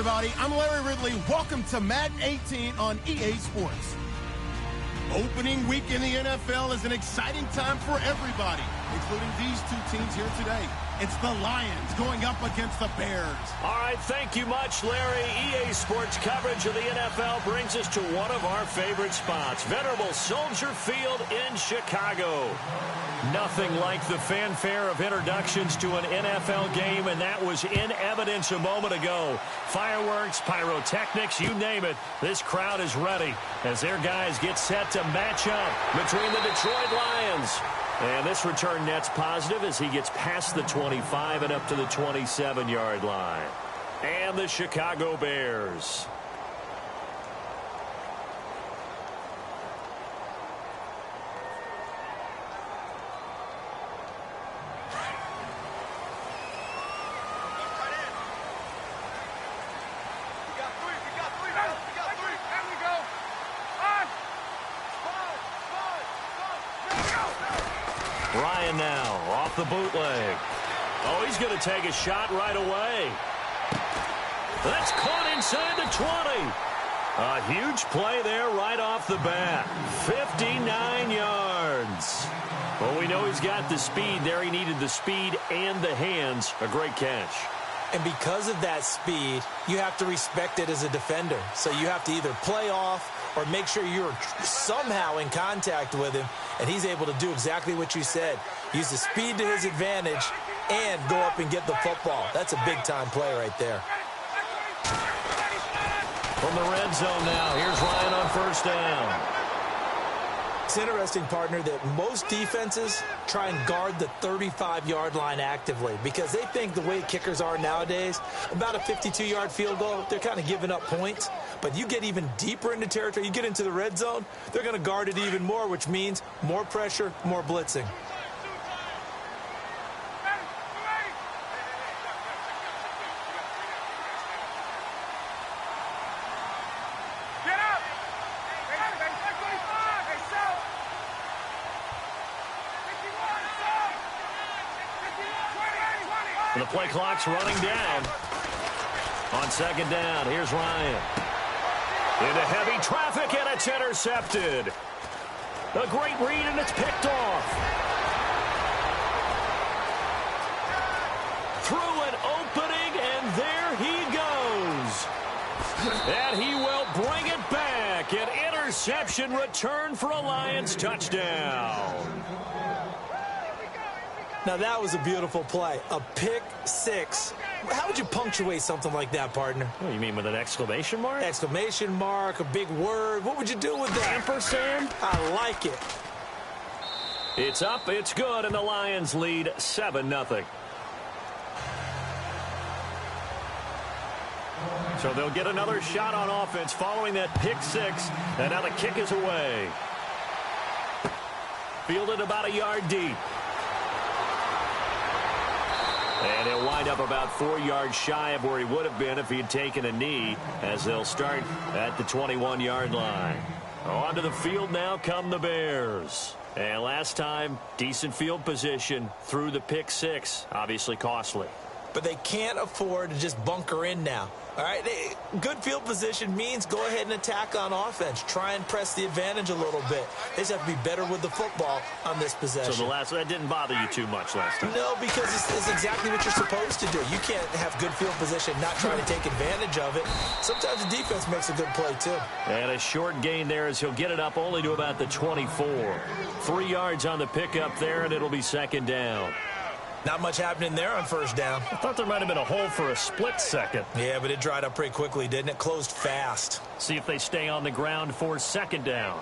everybody. I'm Larry Ridley. Welcome to Madden 18 on EA Sports. Opening week in the NFL is an exciting time for everybody, including these two teams here today. It's the Lions going up against the Bears. All right, thank you much, Larry. EA Sports coverage of the NFL brings us to one of our favorite spots, venerable Soldier Field in Chicago. Nothing like the fanfare of introductions to an NFL game, and that was in evidence a moment ago. Fireworks, pyrotechnics, you name it. This crowd is ready as their guys get set to match up between the Detroit Lions. And this return net's positive as he gets past the 25 and up to the 27-yard line. And the Chicago Bears. Ryan now off the bootleg. Oh, he's going to take a shot right away. That's caught inside the 20. A huge play there right off the bat. 59 yards. Well, we know he's got the speed there. He needed the speed and the hands. A great catch. And because of that speed, you have to respect it as a defender. So you have to either play off or make sure you're somehow in contact with him, and he's able to do exactly what you said. Use the speed to his advantage and go up and get the football. That's a big-time play right there. From the red zone now, here's Ryan on first down. It's interesting, partner, that most defenses try and guard the 35-yard line actively because they think the way kickers are nowadays, about a 52-yard field goal, they're kind of giving up points. But you get even deeper into territory, you get into the red zone, they're going to guard it even more, which means more pressure, more blitzing. The play clock's running down. On second down, here's Ryan. Into heavy traffic, and it's intercepted. A great read, and it's picked off. Through an opening, and there he goes. And he will bring it back. An interception return for a Lions touchdown. Now, that was a beautiful play. A pick six. How would you punctuate something like that, partner? What do you mean, with an exclamation mark? Exclamation mark, a big word. What would you do with that? Ampersand? I like it. It's up, it's good, and the Lions lead 7-0. So they'll get another shot on offense following that pick six, and now the kick is away. Fielded about a yard deep. And he'll wind up about 4 yards shy of where he would have been if he had taken a knee, as they'll start at the 21-yard line. Onto the field now come the Bears. And last time, decent field position through the pick six. Obviously costly. But they can't afford to just bunker in now. All right, good field position means go ahead and attack on offense. Try and press the advantage a little bit. They just have to be better with the football on this possession. So that didn't bother you too much last time? No, because it's exactly what you're supposed to do. You can't have good field position, not trying to take advantage of it. Sometimes the defense makes a good play, too. And a short gain there as he'll get it up only to about the 24. 3 yards on the pickup there, and it'll be second down. Not much happening there on first down. I thought there might have been a hole for a split second. Yeah, but it dried up pretty quickly, didn't it? Closed fast. See if they stay on the ground for second down.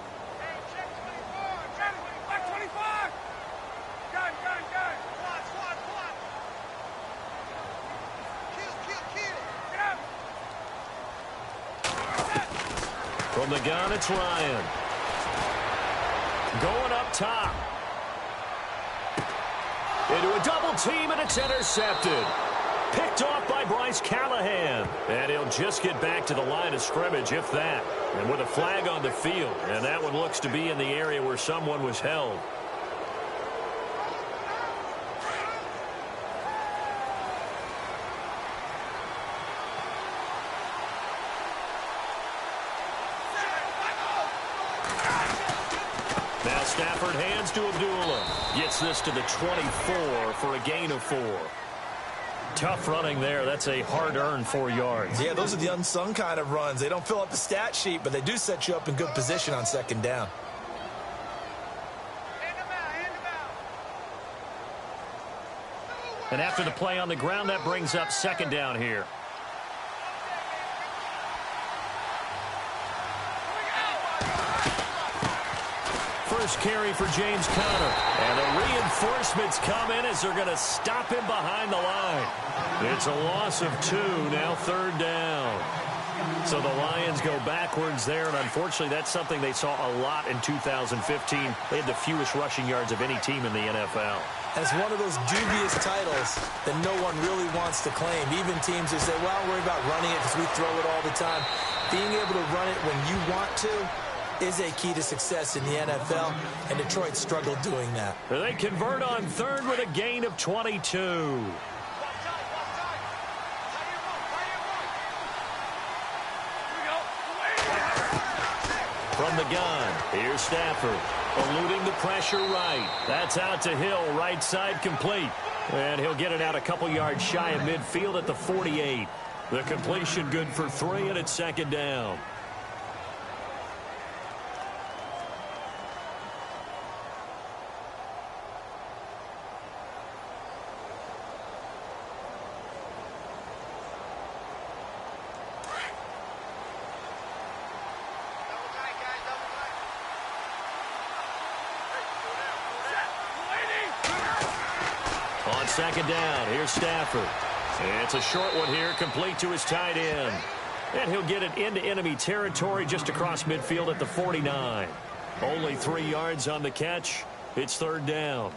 From the gun, it's Ryan. Going up top. Into a double team, and it's intercepted. Picked off by Bryce Callahan. And he'll just get back to the line of scrimmage, if that. And with a flag on the field. And that one looks to be in the area where someone was held. Stafford hands to Abdullah. Gets this to the 24 for a gain of 4. Tough running there. That's a hard-earned 4 yards. Yeah, those are the unsung kind of runs. They don't fill up the stat sheet, but they do set you up in good position on second down. And after the play on the ground, that brings up second down here. First carry for James Conner. And the reinforcements come in as they're going to stop him behind the line. It's a loss of 2, now third down. So the Lions go backwards there, and unfortunately that's something they saw a lot in 2015. They had the fewest rushing yards of any team in the NFL. And it's one of those dubious titles that no one really wants to claim. Even teams who say, well, I'll worry about running it because we throw it all the time. Being able to run it when you want to is a key to success in the NFL, and Detroit struggled doing that. They convert on third with a gain of 22. From the gun, here's Stafford, eluding the pressure right. That's out to Hill, right side complete. And he'll get it out a couple yards shy of midfield at the 48. The completion good for 3, and it's second down. On second down, here's Stafford. And it's a short one here, complete to his tight end. And he'll get it into enemy territory just across midfield at the 49. Only 3 yards on the catch. It's third down.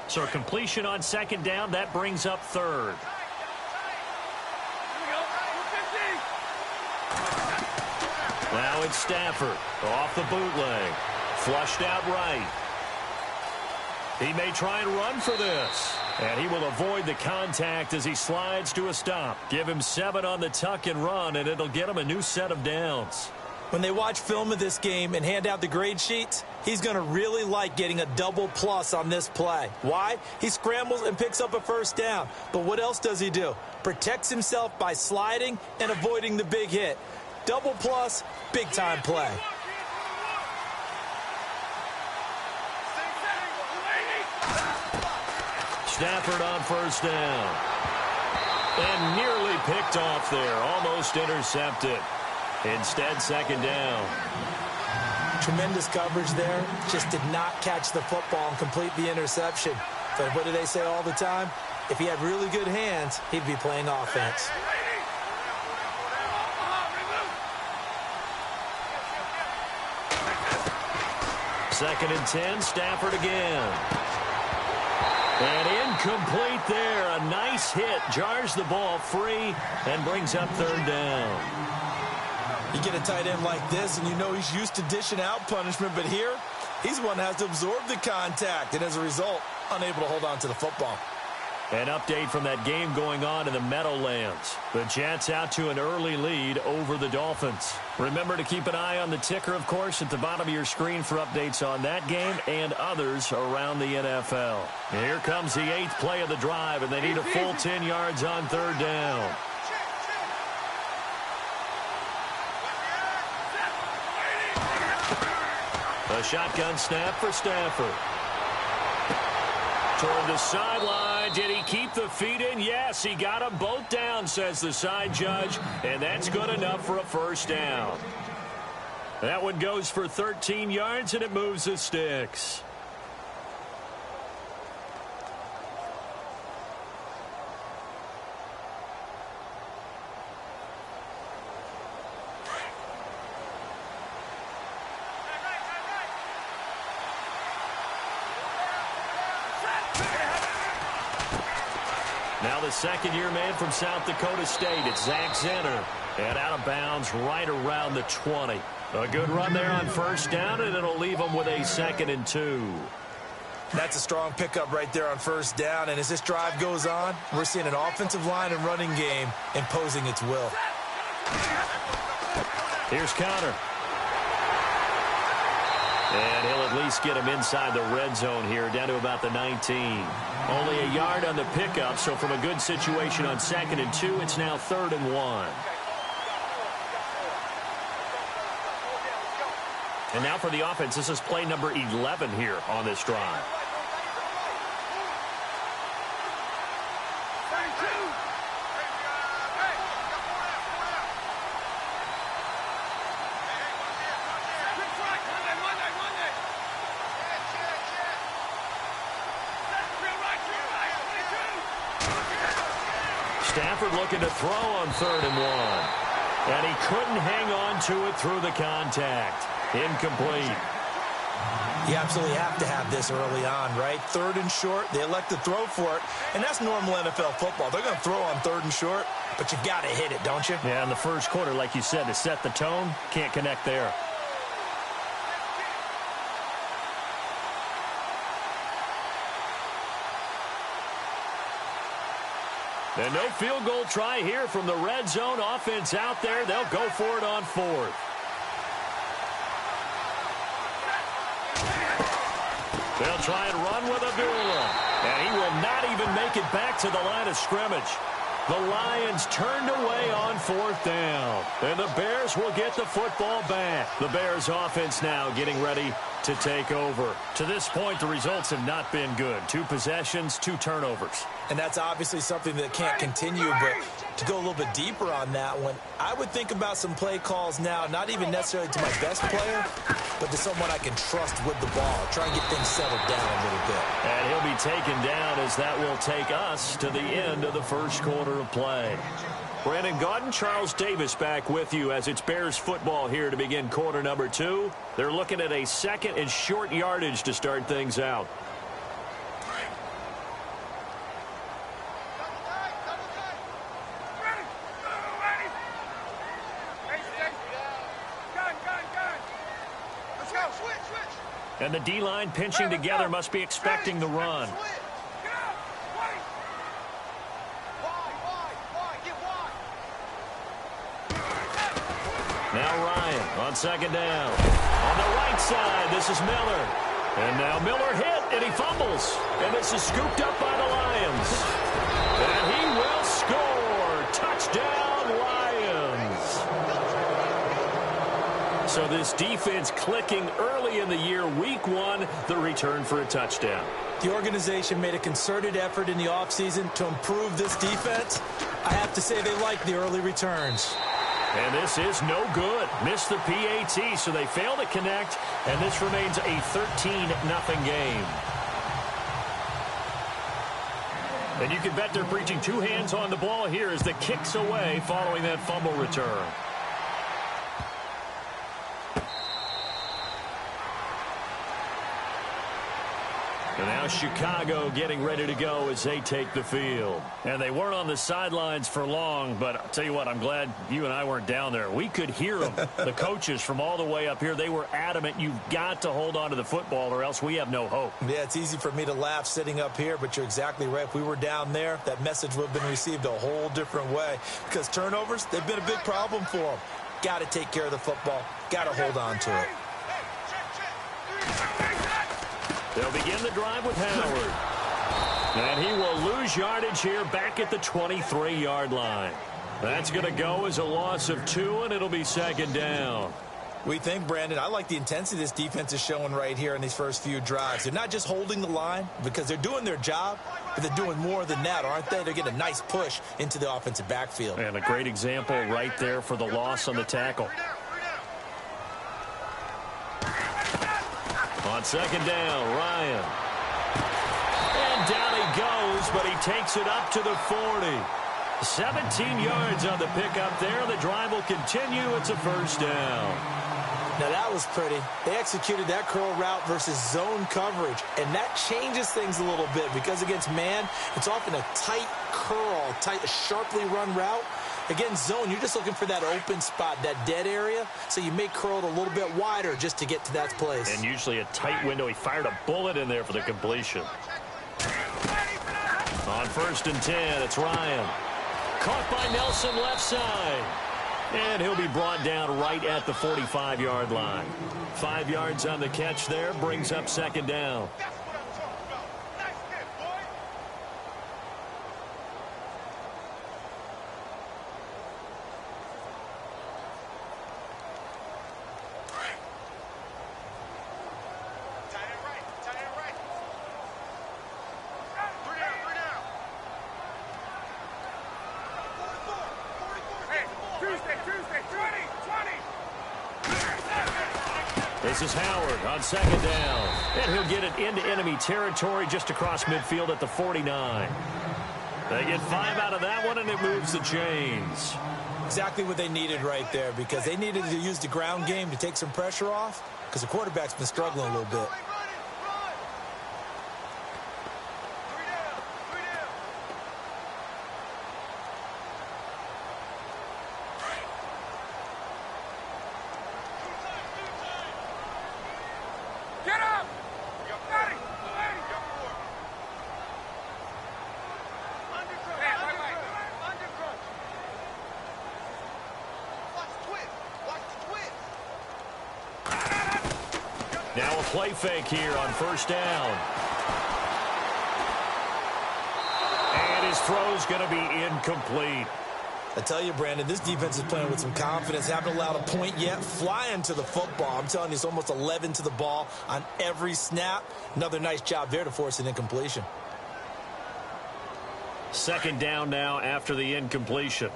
So completion on second down, that brings up third. Now it's Stafford off the bootleg. Flushed out right. He may try and run for this. And he will avoid the contact as he slides to a stop. Give him 7 on the tuck and run, and it'll get him a new set of downs. When they watch film of this game and hand out the grade sheets, he's going to really like getting a double plus on this play. Why? He scrambles and picks up a first down. But what else does he do? Protects himself by sliding and avoiding the big hit. Double plus, big-time play. Stafford on first down. And nearly picked off there. Almost intercepted. Instead, second down. Tremendous coverage there. Just did not catch the football and complete the interception. But what do they say all the time? If he had really good hands, he'd be playing offense. Second and 10, Stafford again. And incomplete there. A nice hit. Jars the ball free and brings up third down. You get a tight end like this, and you know he's used to dishing out punishment, but here, he's the one that has to absorb the contact, and as a result, unable to hold on to the football. An update from that game going on in the Meadowlands. The Jets out to an early lead over the Dolphins. Remember to keep an eye on the ticker, of course, at the bottom of your screen for updates on that game and others around the NFL. Here comes the 8th play of the drive, and they need a full 10 yards on third down. A shotgun snap for Stafford. Toward the sideline. Did he keep the feet in? Yes, he got them both down, says the side judge. And that's good enough for a first down. That one goes for 13 yards, and it moves the sticks. Now the second-year man from South Dakota State, it's Zach Zenner. And out of bounds right around the 20. A good run there on first down, and it'll leave him with a 2nd and 2. That's a strong pickup right there on first down, and as this drive goes on, we're seeing an offensive line and running game imposing its will. Here's Connor. And he'll at least get him inside the red zone here, down to about the 19. Only a yard on the pickup, so from a good situation on 2nd and 2, it's now 3rd and 1. And now for the offense, this is play number 11 here on this drive. Stafford looking to throw on 3rd and 1. And he couldn't hang on to it through the contact. Incomplete. You absolutely have to have this early on, right? 3rd and short, they elect to throw for it, and that's normal NFL football. They're going to throw on 3rd and short, but you got to hit it, don't you? Yeah, in the first quarter, like you said, to set the tone, can't connect there. And no field goal try here from the red zone. Offense out there. They'll go for it on 4th. They'll try and run with Abdullah. And he will not even make it back to the line of scrimmage. The Lions turned away on 4th down. And the Bears will get the football back. The Bears offense now getting ready to take over. To this point, the results have not been good. 2 possessions, 2 turnovers. And that's obviously something that can't continue, but to go a little bit deeper on that one, I would think about some play calls now, not even necessarily to my best player, but to someone I can trust with the ball. Try and get things settled down a little bit. And he'll be taken down as that will take us to the end of the first quarter of play. Brandon Gaudin, Charles Davis back with you as it's Bears football here to begin quarter number 2. They're looking at a 2nd and short yardage to start things out. And the D-line pinching together must be expecting the run. Now Ryan on 2nd down. On the right side, this is Miller. And now Miller hit, and he fumbles. And this is scooped up by the Lions. And he will score. Touchdown, Lions. So this defense clicking early in the year, week 1, the return for a touchdown. The organization made a concerted effort in the offseason to improve this defense. I have to say they like the early returns. And this is no good. Missed the PAT, so they fail to connect, and this remains a 13-0 game. And you can bet they're preaching 2 hands on the ball here as the kick's away following that fumble return. And now Chicago getting ready to go as they take the field. And they weren't on the sidelines for long, but I'll tell you what, I'm glad you and I weren't down there. We could hear them, the coaches from all the way up here. They were adamant, you've got to hold on to the football or else we have no hope. Yeah, it's easy for me to laugh sitting up here, but you're exactly right. If we were down there, that message would have been received a whole different way. Because turnovers, they've been a big problem for them. Got to take care of the football. Got to hold on to it. They'll begin the drive with Howard. And he will lose yardage here back at the 23-yard line. That's going to go as a loss of 2, and it'll be 2nd down. We think, Brandon, I like the intensity this defense is showing right here in these first few drives. They're not just holding the line because they're doing their job, but they're doing more than that, aren't they? They're getting a nice push into the offensive backfield. And a great example right there for the loss on the tackle. On 2nd down, Ryan. And down he goes, but he takes it up to the 40. 17 yards on the pickup there. The drive will continue. It's a 1st down. Now that was pretty. They executed that curl route versus zone coverage, and that changes things a little bit because against man, it's often a tight curl, tight, sharply run route. Against zone, you're just looking for that open spot, that dead area, so you may curl it a little bit wider just to get to that place. And usually a tight window. He fired a bullet in there for the completion. On 1st and 10, it's Ryan. Caught by Nelson left side. And he'll be brought down right at the 45-yard line. 5 yards on the catch there, brings up 2nd down. This is Howard on 2nd down. And he'll get it into enemy territory just across midfield at the 49. They get 5 out of that one, and it moves the chains. Exactly what they needed right there, because they needed to use the ground game to take some pressure off, because the quarterback's been struggling a little bit. Now a play fake here on 1st down. And his throw's going to be incomplete. I tell you, Brandon, this defense is playing with some confidence. Haven't allowed a point yet. Flying to the football. I'm telling you, it's almost 11 to the ball on every snap. Another nice job there to force an incompletion. 2nd down now after the incompletion.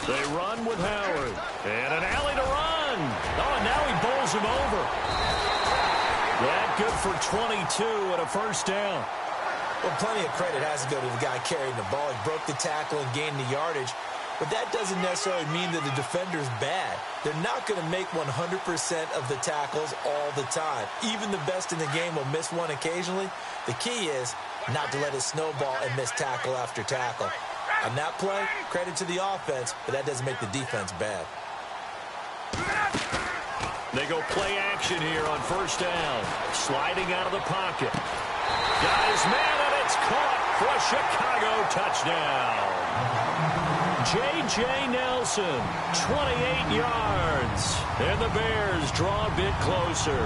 They run with Howard. And an alley to run. Oh, now he bowls him over. That good for 22 and a 1st down. Well, plenty of credit has to go to the guy carrying the ball. He broke the tackle and gained the yardage. But that doesn't necessarily mean that the defender's bad. They're not going to make 100% of the tackles all the time. Even the best in the game will miss one occasionally. The key is not to let it snowball and miss tackle after tackle. On that play, credit to the offense, but that doesn't make the defense bad. They go play action here on 1st down. Sliding out of the pocket. Guys, man, and it's caught for a Chicago touchdown. J.J. Nelson, 28 yards. And the Bears draw a bit closer.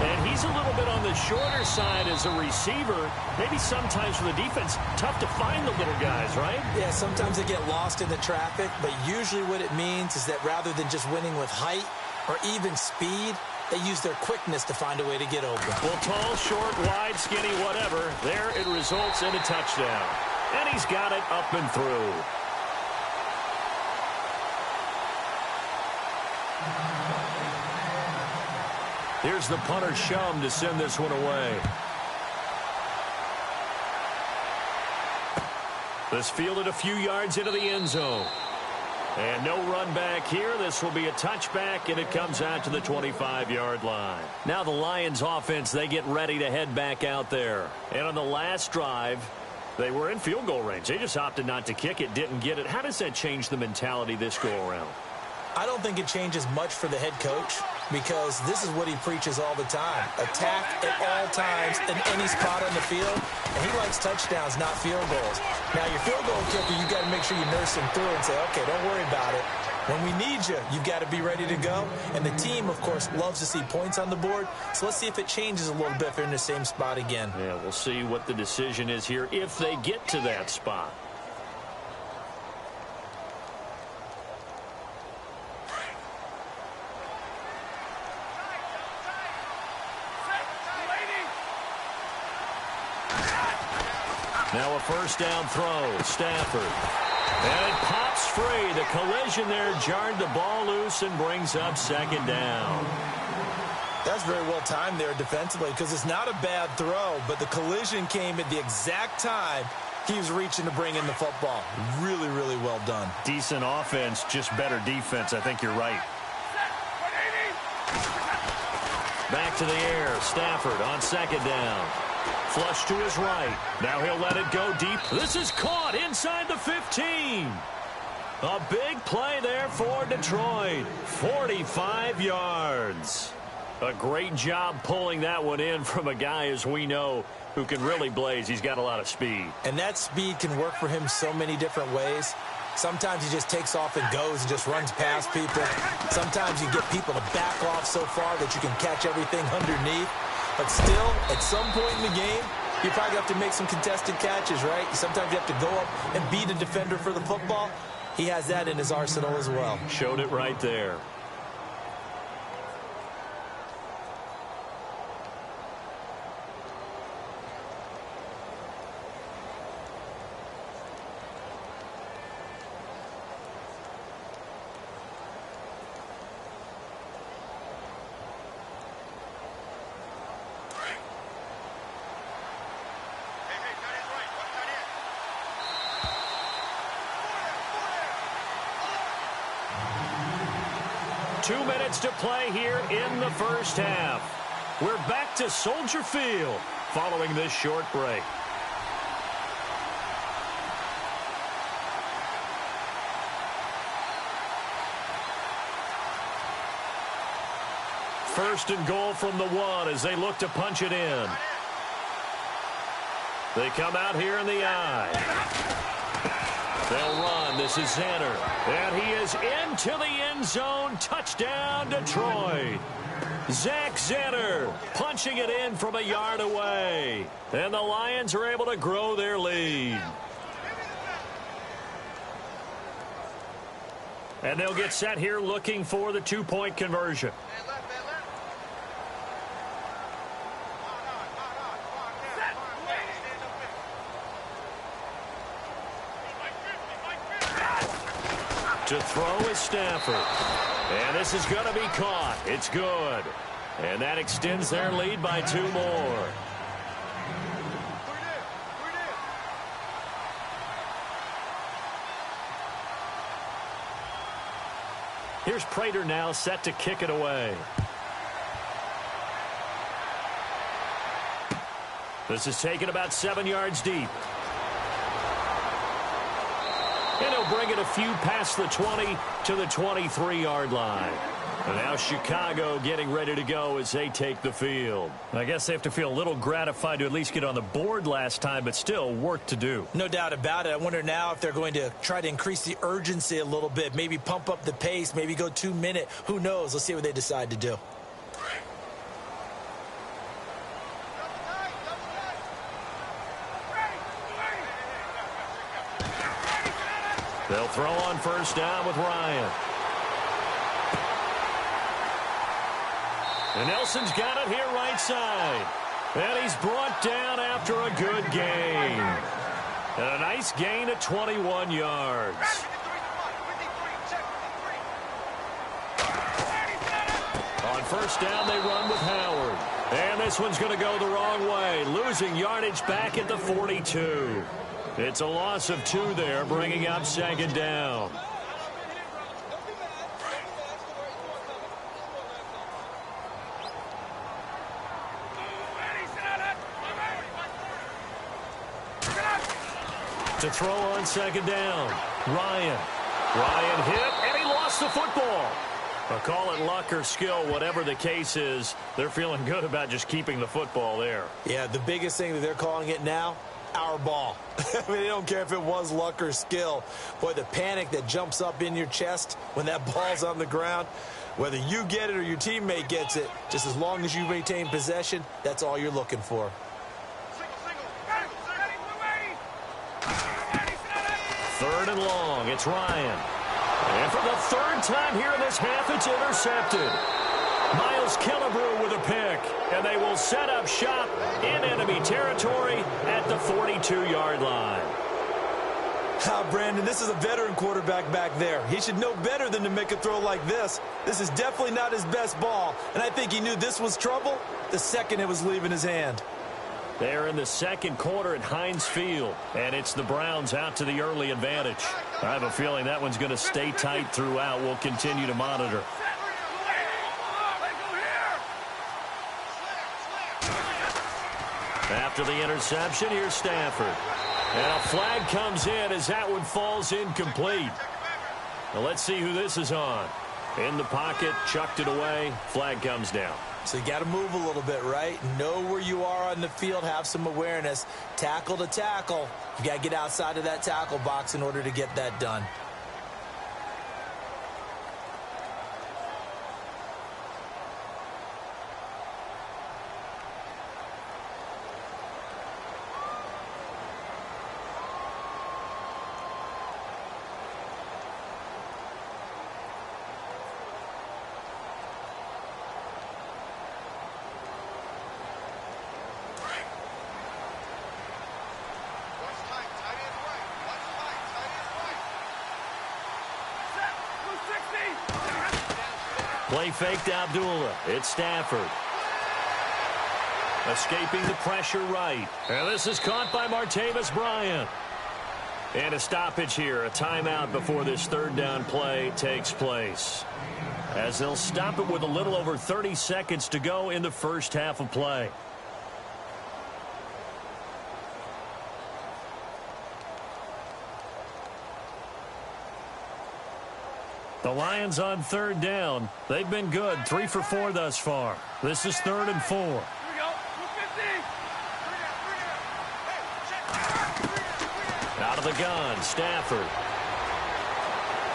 And he's a little bit on the shorter side as a receiver. Maybe sometimes for the defense, tough to find the little guys, right? Yeah, sometimes they get lost in the traffic, but usually what it means is that rather than just winning with height or even speed, they use their quickness to find a way to get open. Well, tall, short, wide, skinny, whatever, there it results in a touchdown. And he's got it up and through. Here's the punter Shum to send this one away. This fielded a few yards into the end zone. And no run back here. This will be a touchback, and it comes out to the 25-yard line. Now the Lions offense, they get ready to head back out there. And on the last drive, they were in field goal range. They just opted not to kick it, didn't get it. How does that change the mentality this go-around? I don't think it changes much for the head coach, because this is what he preaches all the time. Attack at all times in any spot on the field, and he likes touchdowns, not field goals. Now, your field goal kicker, you've got to make sure you nurse him through and say, okay, don't worry about it. When we need you, you've got to be ready to go. And the team, of course, loves to see points on the board. So let's see if it changes a little bit if they're in the same spot again. Yeah, we'll see what the decision is here if they get to that spot. Now a first down throw. Stafford. And it pops free. The collision there jarred the ball loose and brings up second down. That's very well timed there defensively, because it's not a bad throw, but the collision came at the exact time He was reaching to bring in the football. Really, really well done. Decent offense, just better defense. I think you're right. Back to the air. Stafford on second down. Flush to his right. Now he'll let it go deep. This is caught inside the 15. A big play there for Detroit. 45 yards. A great job pulling that one in from a guy, as we know, who can really blaze. He's got a lot of speed. And that speed can work for him so many different ways. Sometimes he just takes off and goes and just runs past people. Sometimes you get people to back off so far that you can catch everything underneath. But still, at some point in the game, you probably have to make some contested catches, right? Sometimes you have to go up and beat a defender for the football. He has that in his arsenal as well. Showed it right there. Two minutes to play here in the first half. We're back to Soldier Field following this short break. First and goal from the 1 as they look to punch it in. They come out here in the eye. They'll run. This is Zanner. And he is into the end zone. Touchdown, Detroit. Zach Zanner punching it in from a yard away. And the Lions are able to grow their lead. And they'll get set here looking for the two-point conversion. To throw is Stafford. And this is going to be caught. It's good. And that extends their lead by 2 more. Here's Prater now set to kick it away. This is taken about 7 yards deep. And he'll bring it a few past the 20 to the 23-yard line. And now Chicago getting ready to go as they take the field. I guess they have to feel a little gratified to at least get on the board last time, but still work to do. No doubt about it. I wonder now if they're going to try to increase the urgency a little bit, maybe pump up the pace, maybe go 2 minute. Who knows? Let's see what they decide to do. They'll throw on first down with Ryan. And Nelson's got it here right side. And he's brought down after a good gain. And a nice gain of 21 yards. On first down, they run with Howard. And this one's going to go the wrong way, losing yardage back at the 42. It's a loss of 2 there, bringing up second down. To throw on second down, Ryan. Ryan hit, and he lost the football. I'll call it luck or skill, whatever the case is. They're feeling good about just keeping the football there. Yeah, the biggest thing that they're calling it now, our ball. I mean, they don't care if it was luck or skill. Boy, the panic that jumps up in your chest when that ball's on the ground, whether you get it or your teammate gets it, just as long as you maintain possession, that's all you're looking for. Third and long, it's Ryan. And for the third time here in this half, it's intercepted. Miles Killebrew with a pick, and they will set up shop in enemy territory at the 42-yard line. Brandon, this is a veteran quarterback back there. He should know better than to make a throw like this. This is definitely not his best ball, and I think he knew this was trouble the second it was leaving his hand. They're in the second quarter at Heinz Field, and it's the Browns out to the early advantage. I have a feeling that one's going to stay tight throughout. We'll continue to monitor. After the interception, here's Stafford. And a flag comes in as that one falls incomplete. Now let's see who this is on. In the pocket, chucked it away, flag comes down. So you got to move a little bit, right? Know where you are on the field, have some awareness. Tackle to tackle. You got to get outside of that tackle box in order to get that done. Play faked Abdullah. It's Stafford. Escaping the pressure right. And this is caught by Martavis Bryant. And a stoppage here. A timeout before this third down play takes place. As they'll stop it with a little over 30 seconds to go in the first half of play. The Lions on third down. They've been good. 3 for 4 thus far. This is 3rd and 4. Here we go. 250. Out of the gun, Stafford.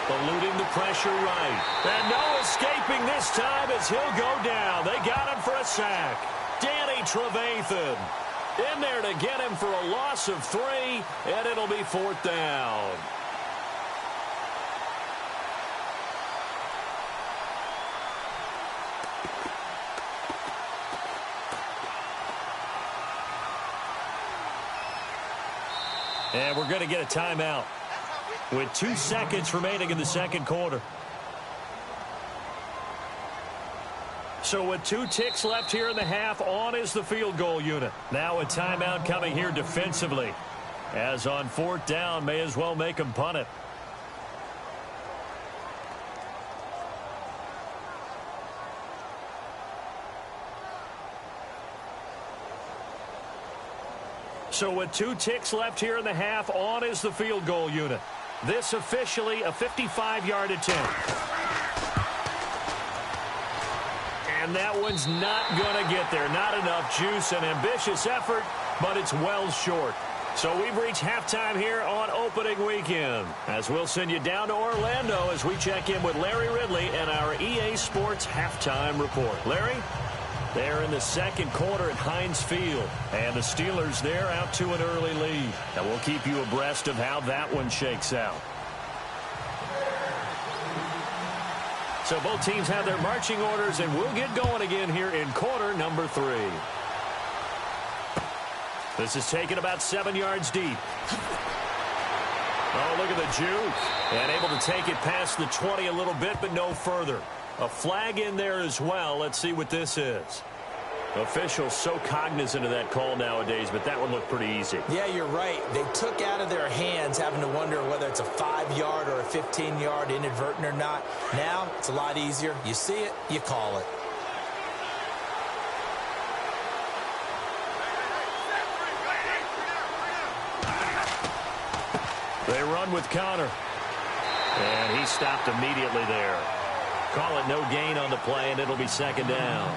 Eluding the pressure right. And no escaping this time as he'll go down. They got him for a sack. Danny Trevathan in there to get him for a loss of 3, and it'll be 4th down. And we're going to get a timeout with 2 seconds remaining in the second quarter. So with 2 ticks left here in the half, on is the field goal unit. Now a timeout coming here defensively. As on 4th down, may as well make them punt it. So with 2 ticks left here in the half, on is the field goal unit. This officially a 55-yard attempt. And that one's not going to get there. Not enough juice, an ambitious effort, but it's well short. So we've reached halftime here on opening weekend. As we'll send you down to Orlando as we check in with Larry Ridley and our EA Sports halftime report. Larry? They're in the second quarter at Heinz Field. And the Steelers there out to an early lead. And we'll keep you abreast of how that one shakes out. So both teams have their marching orders, and we'll get going again here in quarter number 3. This is taken about 7 yards deep. Oh, look at the juke. And able to take it past the 20 a little bit, but no further. A flag in there as well. Let's see what this is. Officials so cognizant of that call nowadays, but that one looked pretty easy. Yeah, you're right. They took out of their hands having to wonder whether it's a 5-yard or a 15-yard inadvertent or not. Now, it's a lot easier. You see it, you call it. They run with Connor. And he stopped immediately there. Call it no gain on the play, and it'll be second down.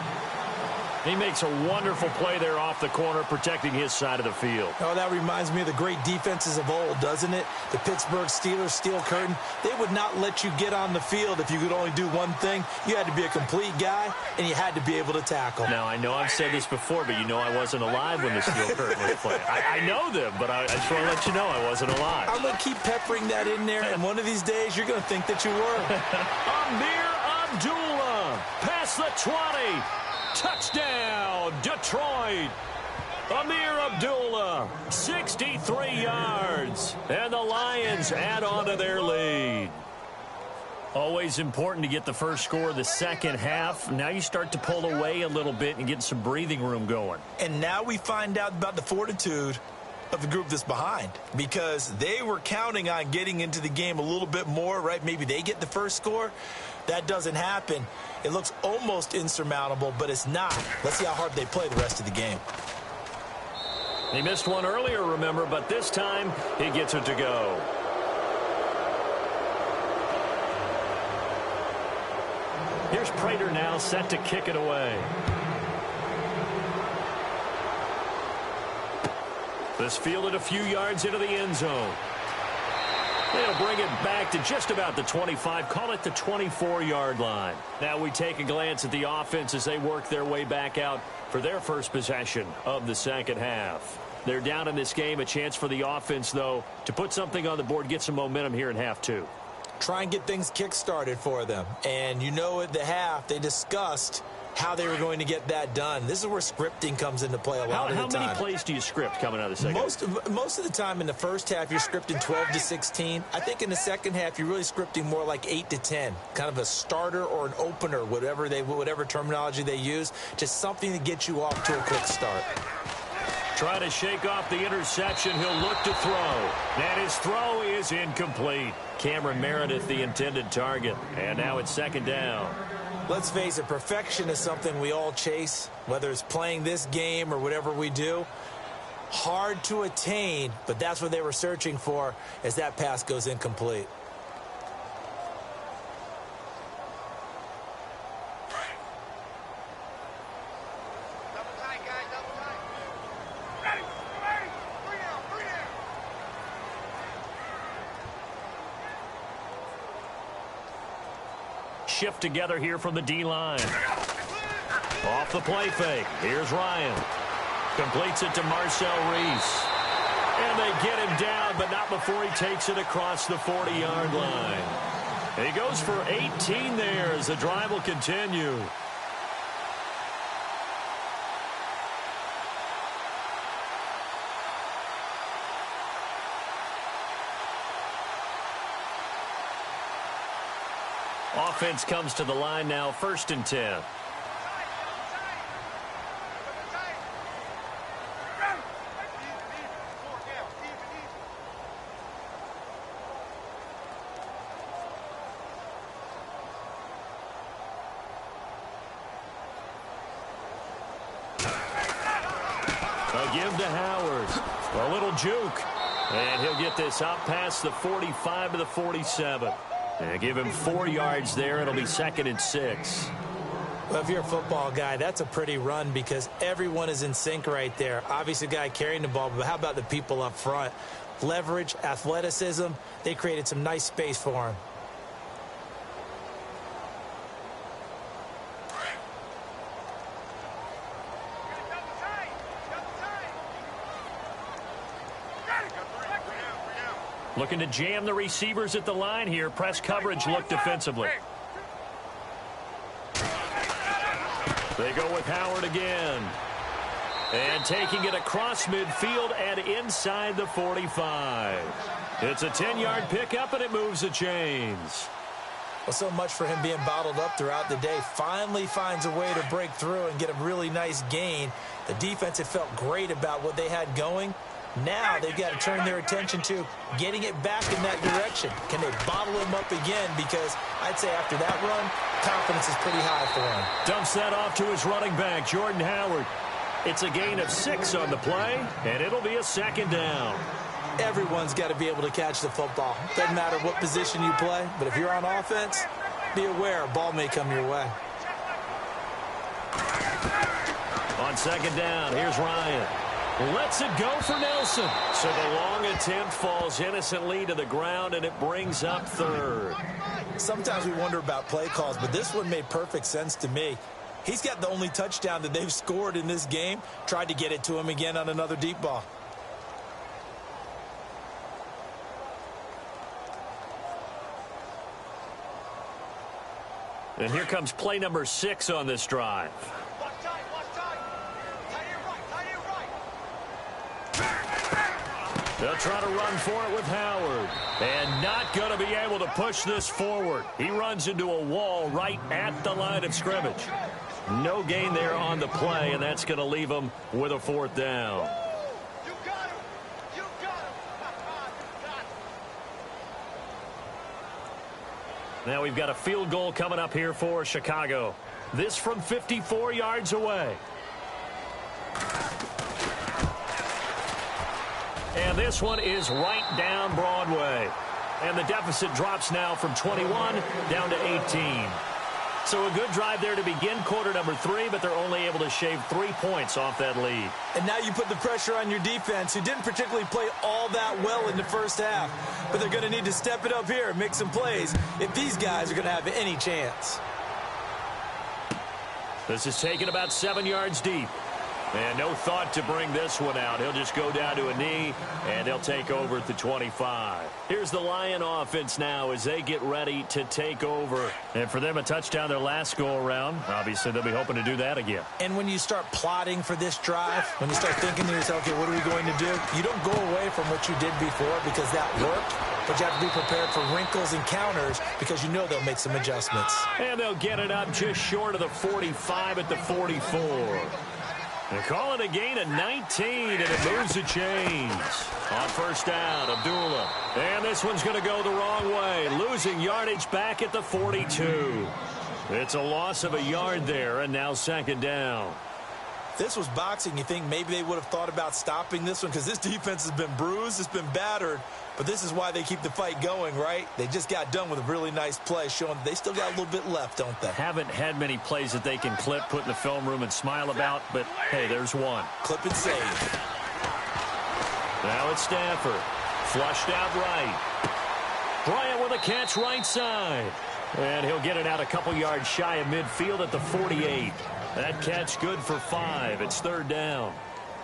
He makes a wonderful play there off the corner, protecting his side of the field. Oh, that reminds me of the great defenses of old, doesn't it? The Pittsburgh Steelers, steel curtain. They would not let you get on the field if you could only do one thing. You had to be a complete guy, and you had to be able to tackle. Now, I know I've said this before, but you know I wasn't alive when the steel curtain was playing. I know them, but I just want to let you know I wasn't alive. I'm going to keep peppering that in there, and one of these days you're going to think that you were. Amir Abdullah, past the 20. Touchdown, Detroit. Amir Abdullah, 63 yards. And the Lions add on to their lead. Always important to get the first score of the second half. Now you start to pull away a little bit and get some breathing room going. And now we find out about the fortitude of the group that's behind, because they were counting on getting into the game a little bit more, right? Maybe they get the first score. That doesn't happen. It looks almost insurmountable, but it's not. Let's see how hard they play the rest of the game. He missed one earlier, remember, but this time he gets it to go. Here's Prater now set to kick it away. This fielded a few yards into the end zone. They'll bring it back to just about the 25, call it the 24-yard line. Now we take a glance at the offense as they work their way back out for their first possession of the second half. They're down in this game, a chance for the offense, though, to put something on the board, get some momentum here in half two. Try and get things kick-started for them. And you know at the half, they discussed how they were going to get that done. This is where scripting comes into play a lot of the time. How many plays do you script coming out of the second half? Most of the time in the first half, you're scripting 12 to 16. I think in the second half, you're really scripting more like 8 to 10. Kind of a starter or an opener, whatever terminology they use. Just something to get you off to a quick start. Try to shake off the interception. He'll look to throw. And his throw is incomplete. Cameron Meredith, the intended target. And now it's second down. Let's face it, perfection is something we all chase, whether it's playing this game or whatever we do. Hard to attain, but that's what they were searching for as that pass goes incomplete. Shift together here from the D-line. Off the play fake. Here's Ryan. Completes it to Marcel Reese. And they get him down, but not before he takes it across the 40-yard line. He goes for 18 there as the drive will continue. Offense comes to the line now, 1st and 10. A give to Howard. A little juke. And he'll get this out past the 45 to the 47. And give him 4 yards there. It'll be 2nd and 6. Well, if you're a football guy, that's a pretty run because everyone is in sync right there. Obviously, the guy carrying the ball, but how about the people up front? Leverage, athleticism, they created some nice space for him. Looking to jam the receivers at the line here. Press coverage look defensively. They go with Howard again. And taking it across midfield and inside the 45. It's a 10-yard pickup, and it moves the chains. Well, so much for him being bottled up throughout the day. Finally finds a way to break through and get a really nice gain. The defense had felt great about what they had going. Now they've got to turn their attention to getting it back in that direction. Can they bottle him up again? Because I'd say after that run, confidence is pretty high for him. Dumps that off to his running back, Jordan Howard. It's a gain of 6 on the play, and it'll be a 2nd down. Everyone's got to be able to catch the football. Doesn't matter what position you play, but if you're on offense, be aware a ball may come your way. On 2nd down, here's Ryan. Lets it go for Nelson. So the long attempt falls innocently to the ground, and it brings up 3rd. Sometimes we wonder about play calls, but this one made perfect sense to me. He's got the only touchdown that they've scored in this game. Tried to get it to him again on another deep ball. And here comes play number 6 on this drive. They'll try to run for it with Howard. And not going to be able to push this forward. He runs into a wall right at the line of scrimmage. No gain there on the play, and that's going to leave him with a 4th down. Now we've got a field goal coming up here for Chicago. This from 54 yards away. And this one is right down Broadway. And the deficit drops now from 21 down to 18. So a good drive there to begin quarter number 3, but they're only able to shave 3 points off that lead. And now you put the pressure on your defense, who didn't particularly play all that well in the first half. But they're going to need to step it up here and make some plays if these guys are going to have any chance. This is taken about 7 yards deep. And no thought to bring this one out. He'll just go down to a knee, and they'll take over at the 25. Here's the Lion offense now as they get ready to take over. And for them, a touchdown their last go-around. Obviously, they'll be hoping to do that again. And when you start plotting for this drive, when you start thinking to yourself, okay, what are we going to do? You don't go away from what you did before because that worked. But you have to be prepared for wrinkles and counters because you know they'll make some adjustments. And they'll get it up just short of the 45 at the 44. They call it a gain of 19, and it moves the chains. On first down, Abdullah. And this one's going to go the wrong way, losing yardage back at the 42. It's a loss of a yard there, and now 2nd down. If this was boxing, you think maybe they would have thought about stopping this one because this defense has been bruised, it's been battered. But this is why they keep the fight going, right? They just got done with a really nice play, showing they still got a little bit left, don't they? Haven't had many plays that they can clip, put in the film room, and smile about, but, hey, there's one. Clip and save. Now it's Stafford. Flushed out right. Bryant with a catch right side. And he'll get it out a couple yards shy of midfield at the 48. That catch good for 5. It's 3rd down.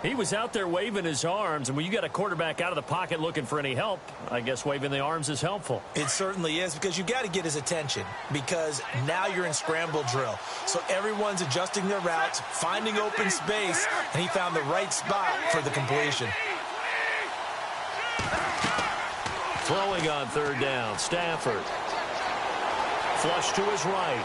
He was out there waving his arms, and when you got a quarterback out of the pocket looking for any help, I guess waving the arms is helpful. It certainly is, because you got to get his attention, because now you're in scramble drill. So everyone's adjusting their routes, finding open space, and he found the right spot for the completion. Throwing on 3rd down, Stafford. Flush to his right.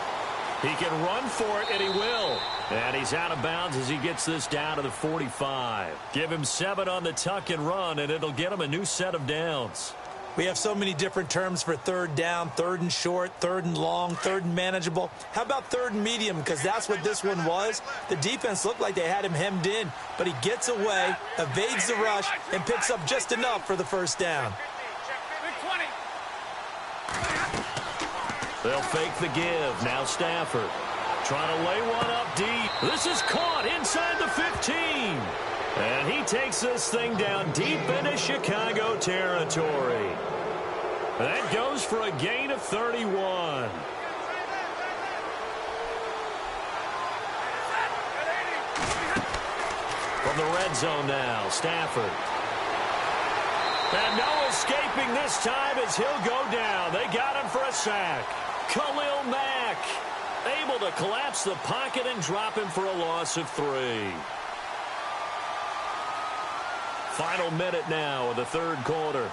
He can run for it, and he will. And he's out of bounds as he gets this down to the 45. Give him 7 on the tuck and run, and it'll get him a new set of downs. We have so many different terms for 3rd down, 3rd and short, 3rd and long, 3rd and manageable. How about 3rd and medium? Because that's what this one was. The defense looked like they had him hemmed in, but he gets away, evades the rush, and picks up just enough for the 1st down. They'll fake the give. Now Stafford trying to lay one up deep. This is caught inside the 15. And he takes this thing down deep into Chicago territory. That goes for a gain of 31. From the red zone now, Stafford. And no escaping this time as he'll go down. They got him for a sack. Khalil Mack able to collapse the pocket and drop him for a loss of 3. Final minute now of the 3rd quarter.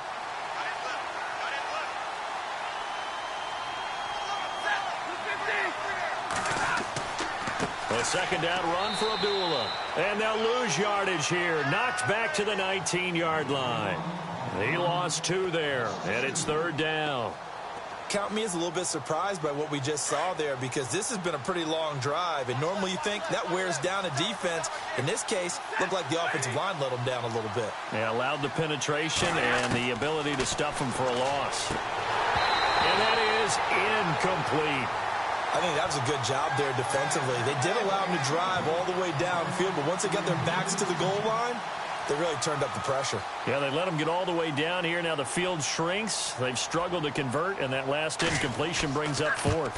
A 2nd down run for Abdullah. And they'll lose yardage here. Knocked back to the 19-yard line. He lost 2 there, and it's 3rd down. Count me as a little bit surprised by what we just saw there, because this has been a pretty long drive, and normally you think that wears down a defense. In this case, looked like the offensive line let them down a little bit. Yeah, allowed the penetration and the ability to stuff them for a loss. And that is incomplete. I think that was a good job there defensively. They did allow them to drive all the way downfield, but once they got their backs to the goal line, they really turned up the pressure. Yeah, they let them get all the way down here. Now the field shrinks. They've struggled to convert, and that last incompletion brings up 4th.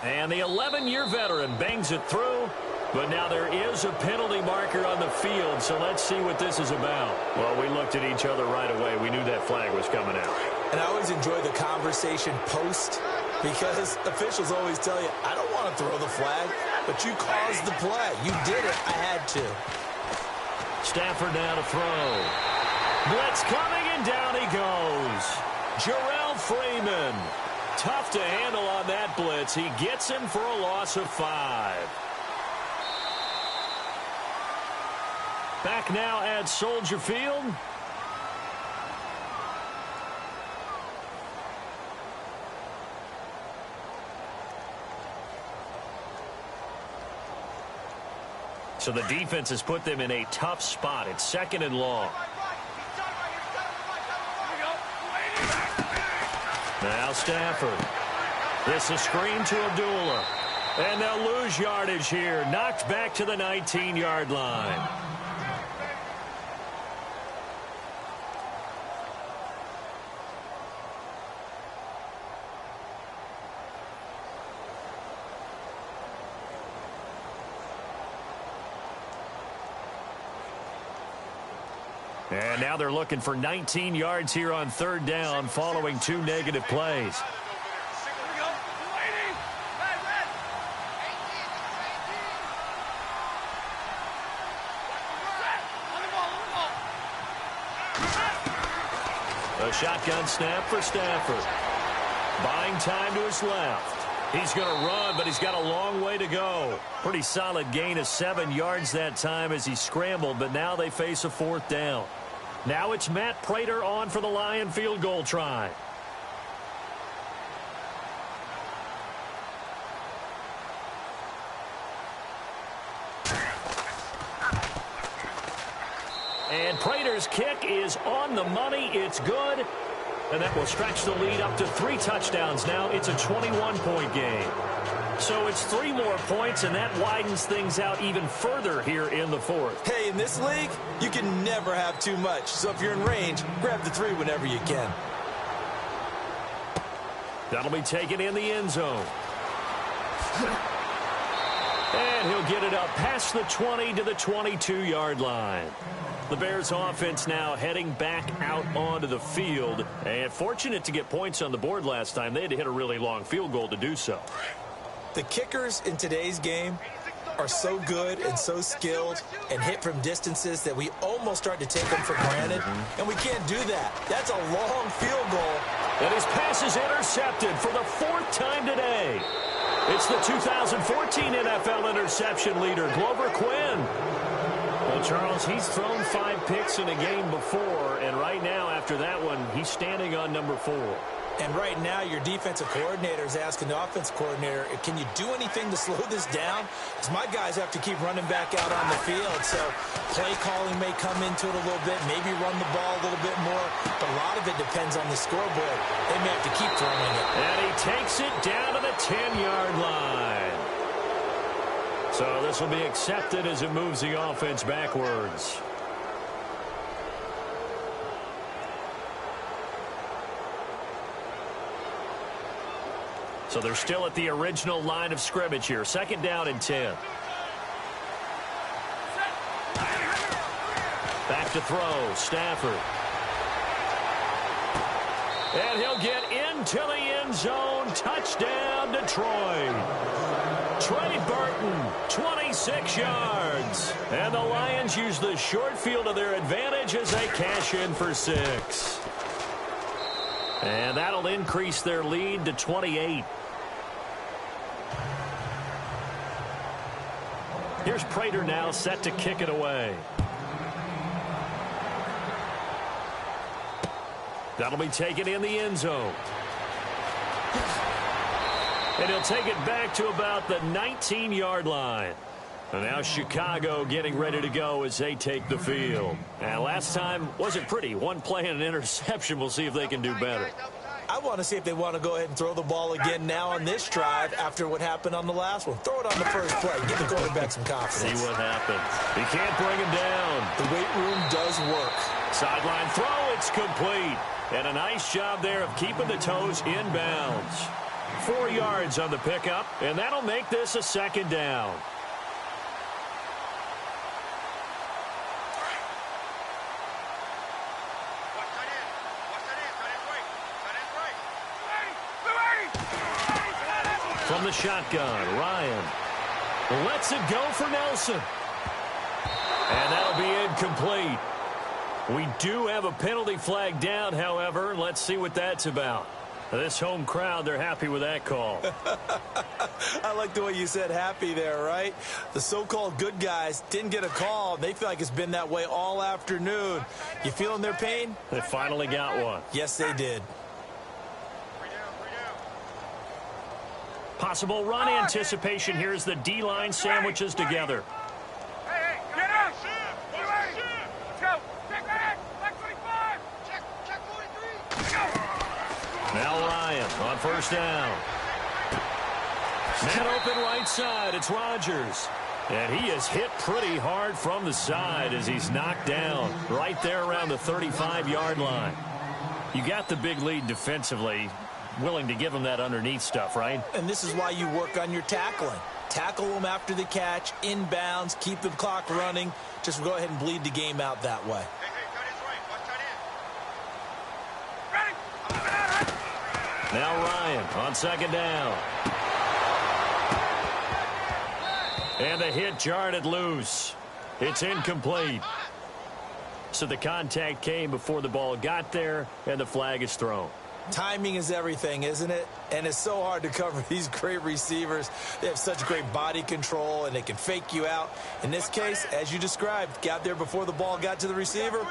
And the 11-year veteran bangs it through, but now there is a penalty marker on the field, so let's see what this is about. Well, we looked at each other right away. We knew that flag was coming out. And I always enjoy the conversation post, because officials always tell you, I don't want to throw the flag, but you caused the play. You did it. I had to. Stafford now to throw. Blitz coming, and down he goes. Jarrell Freeman. Tough to handle on that blitz. He gets him for a loss of 5. Back now at Soldier Field. So the defense has put them in a tough spot. It's 2nd and long. Now Stafford. This is a screen to Abdullah. And they'll lose yardage here. Knocked back to the 19-yard line. And now they're looking for 19 yards here on 3rd down following 2 negative plays. A shotgun snap for Stafford. Buying time to his left. He's going to run, but he's got a long way to go. Pretty solid gain of 7 yards that time as he scrambled, but now they face a 4th down. Now it's Matt Prater on for the Lion field goal try. And Prater's kick is on the money. It's good. And that will stretch the lead up to 3 touchdowns now. It's a 21-point game. So it's 3 more points, and that widens things out even further here in the 4th. Hey, in this league, you can never have too much. So if you're in range, grab the 3 whenever you can. That'll be taken in the end zone. And he'll get it up past the 20 to the 22-yard line. The Bears offense now heading back out onto the field. And fortunate to get points on the board last time. They had to hit a really long field goal to do so. The kickers in today's game are so good and so skilled and hit from distances that we almost start to take them for granted. And we can't do that. That's a long field goal. And his pass is intercepted for the 4th time today. It's the 2014 NFL interception leader, Glover Quinn. Well, Charles, he's thrown 5 picks in a game before, and right now, after that one, he's standing on number 4. And right now, your defensive coordinator is asking the offensive coordinator, can you do anything to slow this down? Because my guys have to keep running back out on the field. So play calling may come into it a little bit, maybe run the ball a little bit more. But a lot of it depends on the scoreboard. They may have to keep throwing it. And he takes it down to the 10-yard line. So this will be accepted as it moves the offense backwards. So they're still at the original line of scrimmage here. 2nd down and 10. Back to throw. Stafford. And he'll get into the end zone. Touchdown, Detroit. Trey Burton, 26 yards. And the Lions use the short field to their advantage as they cash in for 6. And that'll increase their lead to 28. Here's Prater now set to kick it away. That'll be taken in the end zone. And he'll take it back to about the 19-yard line. And now Chicago getting ready to go as they take the field. And last time wasn't pretty. 1 play and an interception. We'll see if they can do better. I want to see if they want to go ahead and throw the ball again now on this drive after what happened on the last one. Throw it on the first play. Give the quarterback some confidence. See what happens. He can't bring him down. The weight room does work. Sideline throw. It's complete. And a nice job there of keeping the toes inbounds. 4 yards on the pickup, and that'll make this a 2nd down. From the shotgun, Ryan lets it go for Nelson. And that'll be incomplete. We do have a penalty flag down, however. Let's see what that's about. This home crowd, they're happy with that call. I like the way you said happy there, right? The so-called good guys didn't get a call. They feel like it's been that way all afternoon. You feeling their pain? They finally got one. Yes, they did. Possible run anticipation. Here's the D-line sandwiches together. Hey, get out! Let's go! Check back! Black 25! Check 43! Now Ryan on first down. Man open right side. It's Rodgers. And he is hit pretty hard from the side as he's knocked down right there around the 35-yard line. You got the big lead defensively. Willing to give him that underneath stuff, right? And this is why you work on your tackling. Tackle them after the catch, inbounds, keep the clock running. Just go ahead and bleed the game out that way. Now Ryan on second down. And the hit jarred it loose. It's incomplete. So the contact came before the ball got there, and the flag is thrown. Timing is everything, isn't it? And it's so hard to cover these great receivers. They have such great body control, and they can fake you out. In this case, as you described, got there before the ball got to the receiver.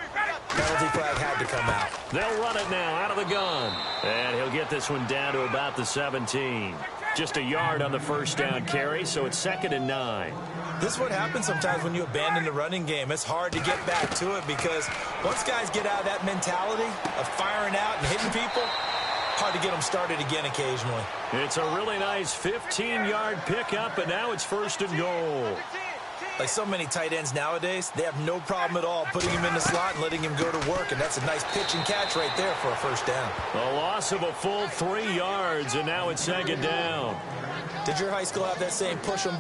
Penalty flag had to come out. They'll run it now out of the gun. And he'll get this one down to about the 17. Just a yard on the first down carry, so it's 2nd and 9. This is what happens sometimes when you abandon the running game. It's hard to get back to it because once guys get out of that mentality of firing out and hitting people, hard to get them started again occasionally. It's a really nice 15-yard pickup, and now it's 1st and goal. Like so many tight ends nowadays, they have no problem at all putting him in the slot and letting him go to work, and that's a nice pitch and catch right there for a first down. A loss of a full 3 yards, and now it's 2nd down. Did your high school have that same push them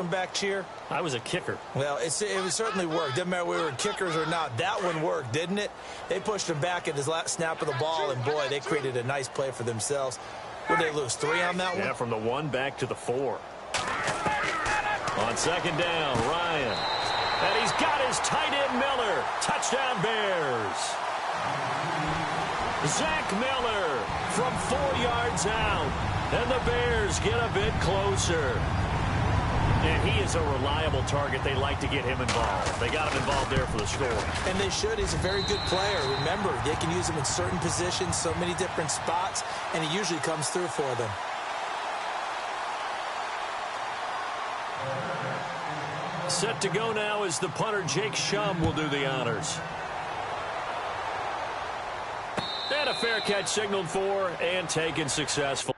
back cheer? I was a kicker. Well, it certainly worked. Didn't matter whether we were kickers or not. That one worked, didn't it? They pushed him back at his last snap of the ball, and boy, they created a nice play for themselves. Would they lose 3 on that one? Yeah, from the 1 back to the 4. On 2nd down, Ryan. And he's got his tight end Miller. Touchdown Bears. Zach Miller from 4 yards out. And the Bears get a bit closer. And he is a reliable target. They like to get him involved. They got him involved there for the score. And they should. He's a very good player. Remember, they can use him in certain positions, so many different spots, and he usually comes through for them. Set to go now is the punter, Jake Shum, will do the honors. And a fair catch signaled for and taken successful.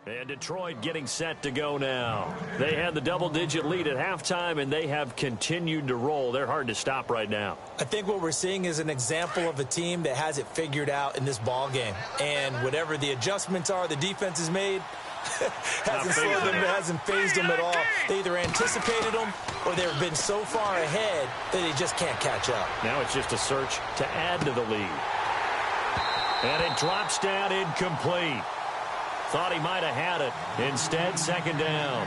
And Detroit getting set to go now. They had the double-digit lead at halftime, and they have continued to roll. They're hard to stop right now. I think what we're seeing is an example of a team that has it figured out in this ball game. And whatever the adjustments are the defense has made, hasn't phased them at all. They either anticipated them or they've been so far ahead that they just can't catch up. Now it's just a search to add to the lead. And it drops down incomplete. Thought he might have had it. Instead, 2nd down.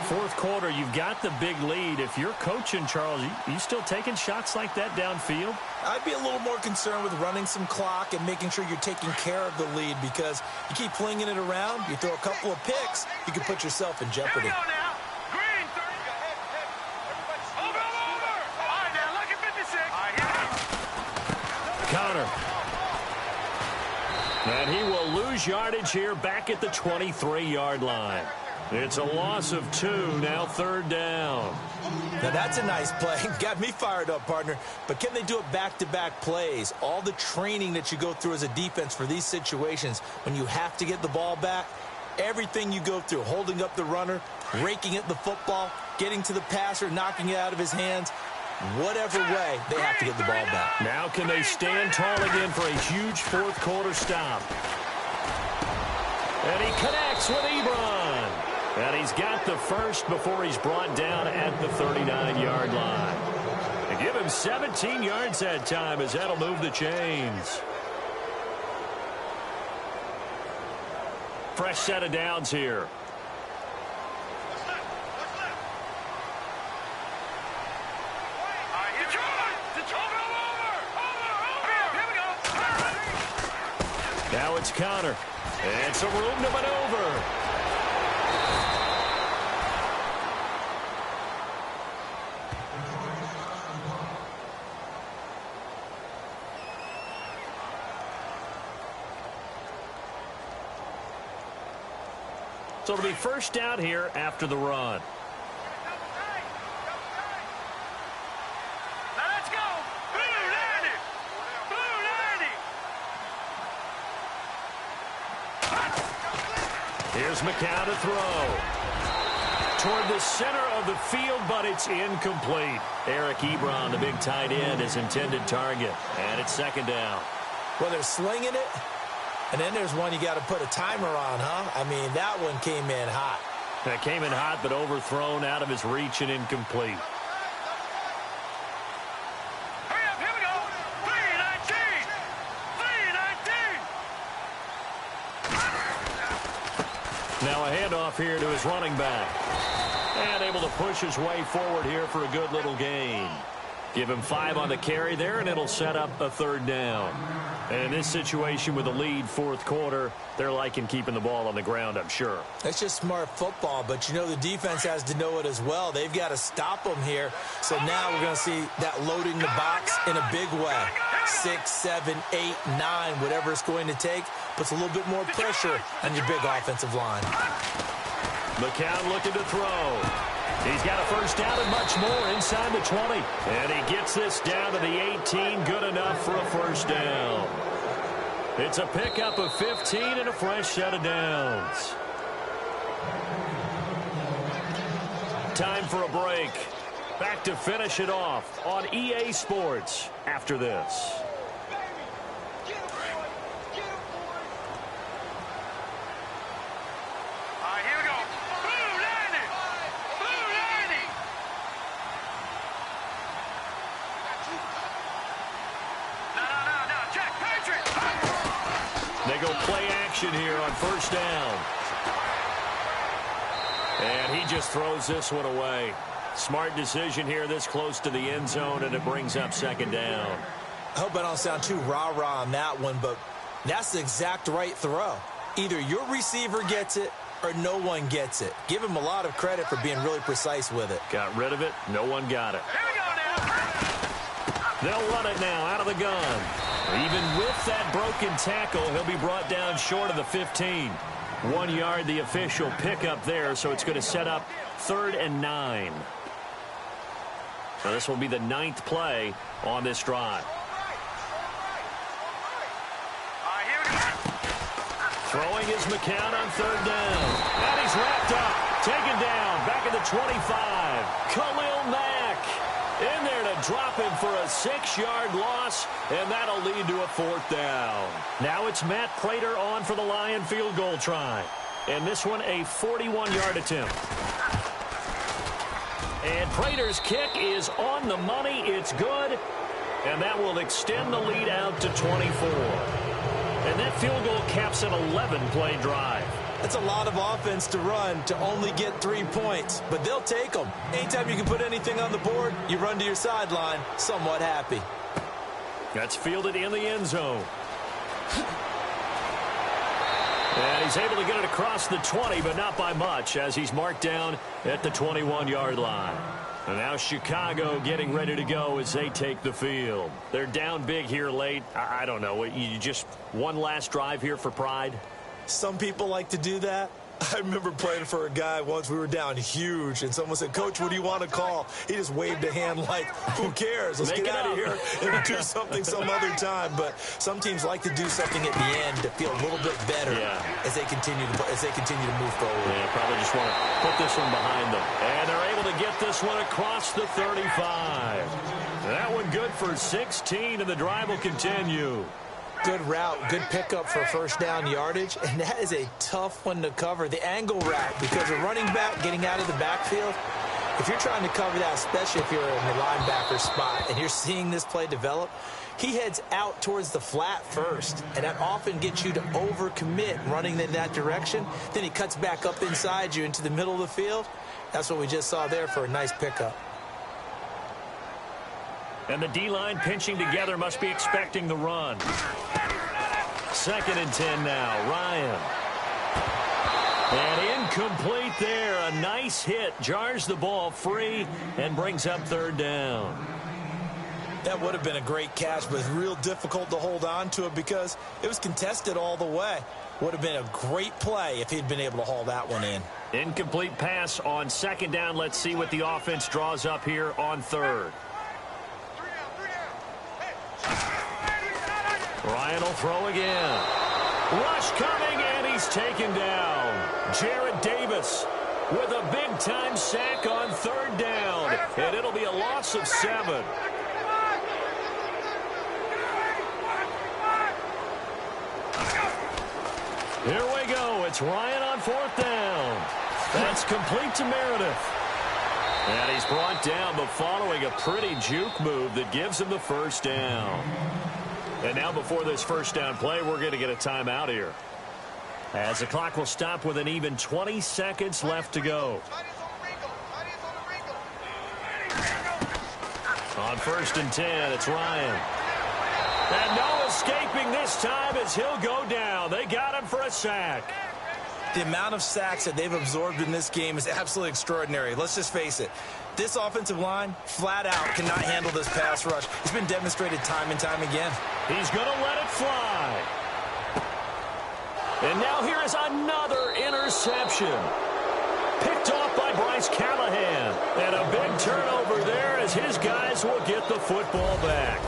4th quarter, you've got the big lead. If you're coaching, Charles, you still taking shots like that downfield? I'd be a little more concerned with running some clock and making sure you're taking care of the lead, because you keep flinging it around, you throw a couple of picks, you can put yourself in jeopardy. Green, 30. Over. All right, now, look at 56. Counter. And he will lose yardage here back at the 23-yard line. It's a loss of 2, now 3rd down. Now that's a nice play. Got me fired up, partner. But can they do it back-to-back plays? All the training that you go through as a defense for these situations, when you have to get the ball back, everything you go through, holding up the runner, raking at the football, getting to the passer, knocking it out of his hands, whatever way, they have to get the ball back. Now can they stand tall again for a huge 4th quarter stop? And he connects with Ebron. And he's got the first before he's brought down at the 39-yard line. They give him him 17 yards that time, as that'll move the chains. Fresh set of downs here. Now it's Connor. And some room to maneuver. So it'll be first down here after the run. Now let's go. Blue landing. Blue landing. Here's McCown to throw. Toward the center of the field, but it's incomplete. Eric Ebron, the big tight end, his intended target. And it's second down. Well, they're slinging it. And then there's one you got to put a timer on, huh? I mean, that one came in hot. That came in hot, but overthrown, out of his reach and incomplete. Hurry up, here we go. 319. 319. Now a handoff here to his running back. And able to push his way forward here for a good little gain. Give him 5 on the carry there, and it'll set up a third down. And in this situation with a lead fourth quarter, they're liking keeping the ball on the ground, I'm sure. It's just smart football, but you know the defense has to know it as well. They've got to stop them here. So now we're going to see that loading the box in a big way. 6, 7, 8, 9, whatever it's going to take, puts a little bit more pressure on your big offensive line. McCown looking to throw. He's got a first down and much more inside the 20. And he gets this down to the 18. Good enough for a first down. It's a pickup of 15 and a fresh set of downs. Time for a break. Back to finish it off on EA Sports after this. They go play action here on first down. And he just throws this one away. Smart decision here this close to the end zone, and it brings up second down. I hope I don't sound too rah-rah on that one, but that's the exact right throw. Either your receiver gets it or no one gets it. Give him a lot of credit for being really precise with it. Got rid of it. No one got it. Here we go now. They'll run it now out of the gun. Even with that broken tackle, he'll be brought down short of the 15. 1 yard, the official pickup there, so it's going to set up 3rd and 9. So this will be the 9th play on this drive. Throwing is McCown on 3rd down. And he's wrapped up. Taken down. Back at the 25. Khalil Mack in there to drop him for a 6-yard loss, and that'll lead to a 4th down. Now it's Matt Prater on for the Lion field goal try. And this one a 41-yard attempt. And Prater's kick is on the money. It's good. And that will extend the lead out to 24. And that field goal caps an 11-play drive. That's a lot of offense to run to only get 3 points, but they'll take them. Anytime you can put anything on the board, you run to your sideline somewhat happy. That's fielded in the end zone. And he's able to get it across the 20, but not by much, as he's marked down at the 21-yard line. And now Chicago getting ready to go as they take the field. They're down big here late. I don't know. You just one last drive here for pride? Some people like to do that. I remember playing for a guy once. We were down huge, and someone said, "Coach, what do you want to call?" He just waved a hand like, "Who cares? Let's get out of here and do something some other time." But some teams like to do something at the end to feel a little bit better as they continue to move forward. Yeah, probably just want to put this one behind them. And they're able to get this one across the 35. That one good for 16, and the drive will continue. Good route, good pickup for first down yardage, and that is a tough one to cover. The angle route, because a running back getting out of the backfield, If you're trying to cover that, especially if you're in the linebacker spot and you're seeing this play develop, he heads out towards the flat first, and that often gets you to overcommit running in that direction. Then he cuts back up inside you into the middle of the field. That's what we just saw there for a nice pickup. And the D-line pinching together must be expecting the run. 2nd and 10 now. Ryan. And incomplete there. A nice hit. Jars the ball free and brings up 3rd down. That would have been a great catch, but real difficult to hold on to it because it was contested all the way. Would have been a great play if he'd been able to haul that one in. Incomplete pass on 2nd down. Let's see what the offense draws up here on 3rd. Ryan will throw again. Rush coming, and he's taken down. Jarrett Davis with a big-time sack on 3rd down, and it'll be a loss of 7. Here we go. It's Ryan on 4th down. That's complete to Meredith. And he's brought down, but following a pretty juke move that gives him the 1st down. And now before this 1st down play, we're going to get a timeout here, as the clock will stop with an even 20 seconds left to go. On 1st and 10, it's Ryan. And no escaping this time as he'll go down. They got him for a sack. The amount of sacks that they've absorbed in this game is absolutely extraordinary. Let's just face it. This offensive line, flat out, cannot handle this pass rush. It's been demonstrated time and time again. He's going to let it fly. And now here is another interception. Picked off by Bryce Callahan. And a big turnover there as his guys will get the football back.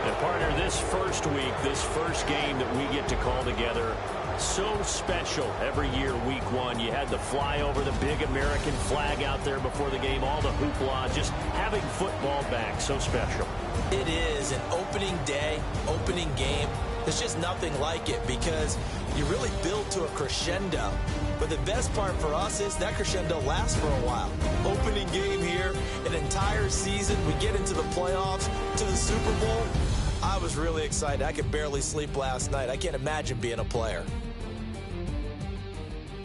And partner, this first week, this first game that we get to call together, so special every year, week 1. You had the flyover, the big American flag out there before the game, all the hoopla, just having football back, so special. It is an opening day, opening game. There's just nothing like it because you really build to a crescendo. But the best part for us is that crescendo lasts for a while. Opening game here, an entire season, we get into the playoffs, to the Super Bowl. I was really excited. I could barely sleep last night. I can't imagine being a player.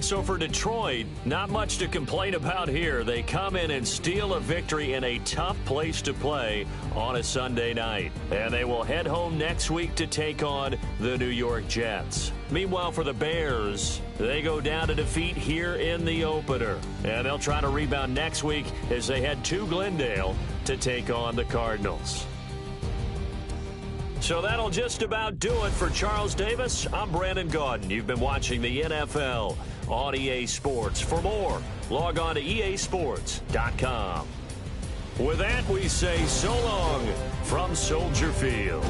So for Detroit, not much to complain about here. They come in and steal a victory in a tough place to play on a Sunday night. And they will head home next week to take on the New York Jets. Meanwhile, for the Bears, they go down to defeat here in the opener. And they'll try to rebound next week as they head to Glendale to take on the Cardinals. So that'll just about do it for Charles Davis. I'm Brandon Gaudin. You've been watching the NFL on EA Sports. For more, log on to easports.com. With that, we say so long from Soldier Field.